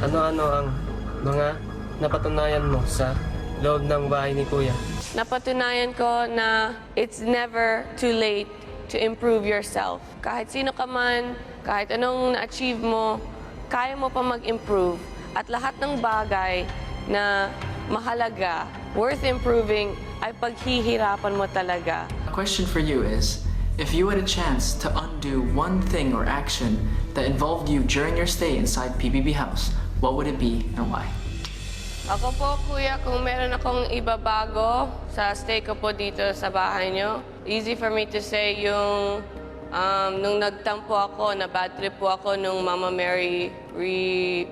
Ano-ano ang mga napatunayan mo sa loob ng bahay ni Kuya? Napatunayan ko na it's never too late to improve yourself. Kahit sino ka man, kahit anong na-achieve mo, kaya mo pa mag-improve. At lahat ng bagay na mahalaga, worth improving, ay paghihirapan mo talaga. A question for you is, if you had a chance to undo one thing or action that involved you during your stay inside PBB House, what would it be and why? Ako po, Kuya, kung meron akong ibabago sa stay ko po dito sa bahay nyo, easy for me to say yung nung nagtampo ako, na bad trip po ako nung Mama Mary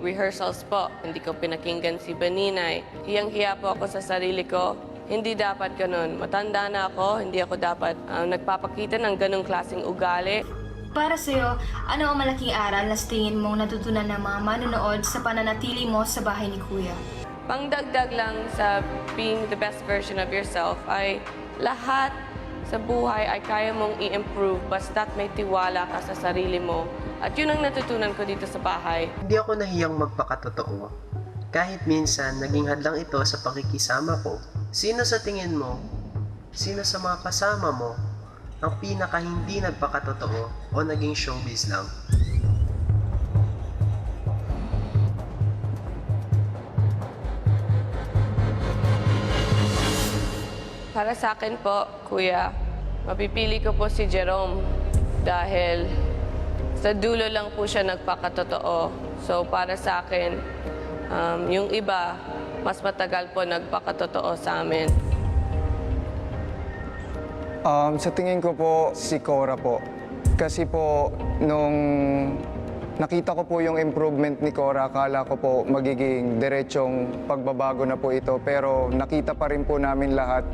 rehearsals po. Hindi ko pinakinggan si Baninay. Hiyang-hiya po ako sa sarili ko. Hindi dapat ganun. Matanda na ako, hindi ako dapat nagpapakita ng ganung klaseng ugali. Para sa'yo, ano ang malaking aral na sa tingin mong natutunan ng mga manonood sa pananatili mo sa bahay ni Kuya? Pangdagdag lang sa being the best version of yourself ay lahat sa buhay ay kaya mong i-improve basta't may tiwala ka sa sarili mo. At yun ang natutunan ko dito sa bahay. Hindi ako nahiyang magpakatotoo. Kahit minsan, naging hadlang ito sa pakikisama ko. Sino sa tingin mo, sino sa mga kasama mo, ang pinaka hindi nagpakatotoo o naging showbiz lang? Para sa akin po, Kuya, mapipili ko po si Jerome dahil sa dulo lang po siya nagpakatotoo. So para sa akin, yung iba, mas matagal po nagpakatotoo sa amin. Sa tingin ko po, si Cora po. Kasi po, nung nakita ko po yung improvement ni Cora, akala ko po magiging diretsong pagbabago na po ito. Pero nakita pa rin po namin lahat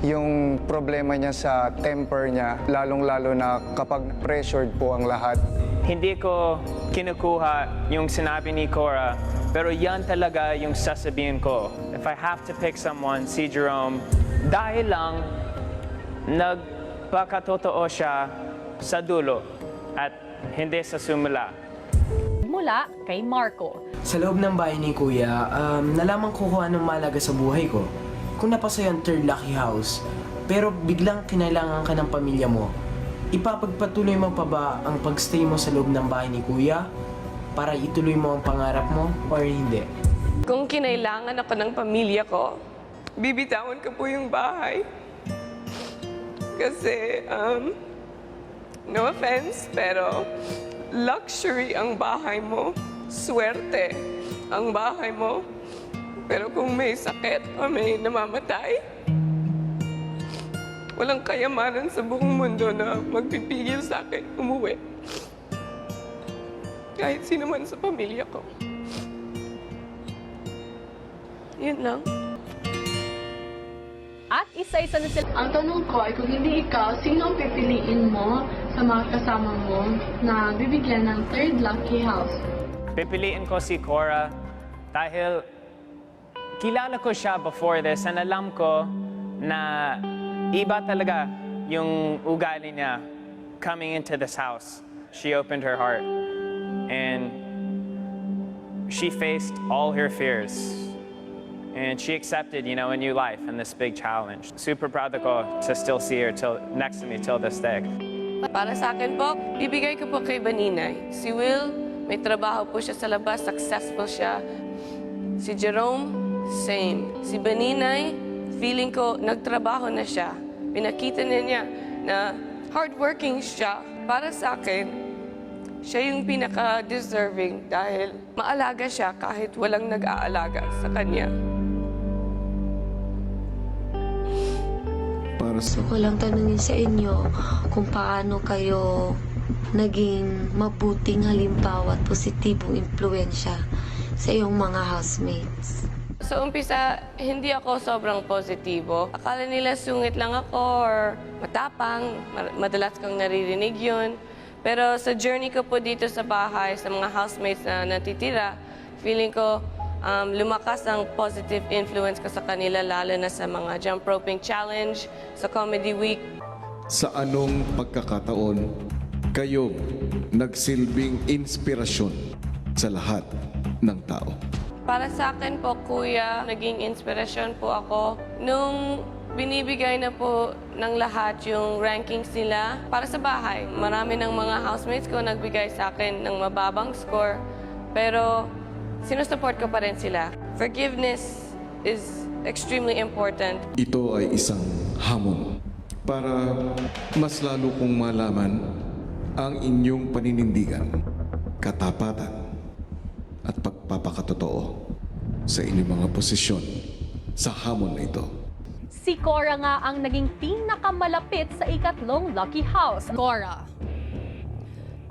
yung problema niya sa temper niya, lalong-lalo na kapag pressured po ang lahat. Hindi ko kinukuha yung sinabi ni Cora, pero yan talaga yung sasabihin ko. If I have to pick someone, si Jerome, dahil lang nagpakatotoo siya sa dulo at hindi sa sumula. Mula kay Marco. Sa loob ng bahay ni Kuya, nalaman ko kung anong mahalaga sa buhay ko. Kung napasaya ang third lucky house, pero biglang kinailangan ka ng pamilya mo, ipapagpatuloy mo pa ba ang pagstay mo sa loob ng bahay ni Kuya para ituloy mo ang pangarap mo or hindi? Kung kinailangan ako ng pamilya ko, bibitawan ko po yung bahay. Kasi, no offense, pero luxury ang bahay mo. Swerte ang bahay mo. Pero kung may sakit o may namamatay, walang kayamanan sa buong mundo na magpipigil sa akin umuwi. Kahit sino man sa pamilya ko. Yun lang. At isa-isa na sila. Ang tanong ko ay kung hindi ikaw, sino ang pipiliin mo sa mga kasama mo na bibigyan ng third lucky house? Pipiliin ko si Cora dahil kilala ko siya before this and alam ko na iba talaga yung ugali niya coming into this house. She opened her heart and she faced all her fears. And she accepted, a new life and this big challenge. Super proud ako to still see her next to me till this day. Para sa akin po, bibigay ko po kay Baninay. Si Will, may trabaho po siya sa labas, successful siya. Si Jerome, same. Si Baninay, feeling ko nagtrabaho na siya. Pinakita niya na hardworking siya. Para sa akin, siya yung pinaka-deserving dahil maalaga siya kahit walang nag-aalaga sa kanya. Gusto ko lang tanungin sa inyo kung paano kayo naging mabuting halimbawa at positibong impluensya sa iyong mga housemates. Sa umpisa, hindi ako sobrang positibo. Akala nila sungit lang ako or matapang. Madalas kang naririnig yun. Pero sa journey ko po dito sa bahay, sa mga housemates na natitira, feeling ko lumakas ang positive influence ko sa kanila, lalo na sa mga jump roping challenge, sa comedy week. Sa anong pagkakataon kayo nagsilbing inspirasyon sa lahat ng Para sa akin po, kuya, naging inspirasyon po ako nung binibigay na po ng lahat yung rankings nila para sa bahay. Marami ng mga housemates ko nagbigay sa akin ng mababang score, pero sinusupport ko pa rin sila. Forgiveness is extremely important. Ito ay isang hamon para mas lalo kong malaman ang inyong paninindigan, katapatan at pagpapakatotoo sa inyong mga posisyon sa hamon na ito. Si Cora nga ang naging pinakamalapit sa ikatlong lucky house. Cora,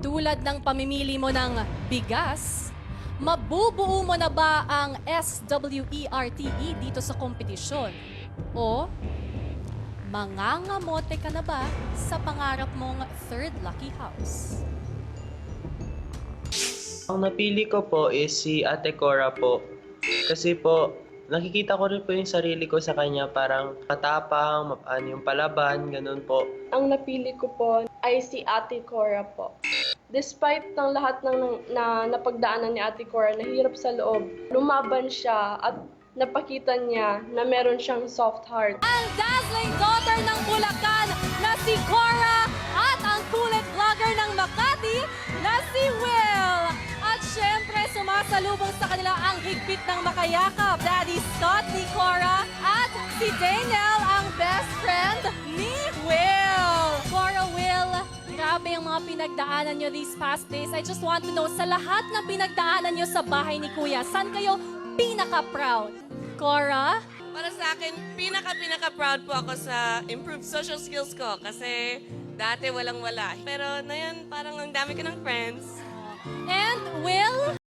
tulad ng pamimili mo ng bigas, mabubuo mo na ba ang SWERTE dito sa kompetisyon? O mangangamote ka na ba sa pangarap mong third lucky house? Ang napili ko po is si Ate Cora po. Kasi po, nakikita ko rin po yung sarili ko sa kanya, parang matapang, mapaan yung palaban, ganun po. Ang napili ko po ay si Ate Cora po. Despite ng lahat na napagdaanan ni Ate Cora, nahirap sa loob, lumaban siya at napakita niya na meron siyang soft heart. Ang dazzling daughter ng Bulacan na si Cora at ang kulit vlogger ng Makati na si Will. At syempre, sumasalubong sa kanila ang higpit ng makayakap, Daddy Scott ni Cora at si Daniel, ang best friend ni Will. Cora, Will, grabe ang mga pinagdaanan nyo these past days. I just want to know, sa lahat ng pinagdaanan nyo sa bahay ni Kuya, saan kayo pinaka-proud? Cora? Para sa akin, pinaka-proud po ako sa improved social skills ko kasi dati walang-wala. Pero na yun, parang ang dami ko ng friends. And Will?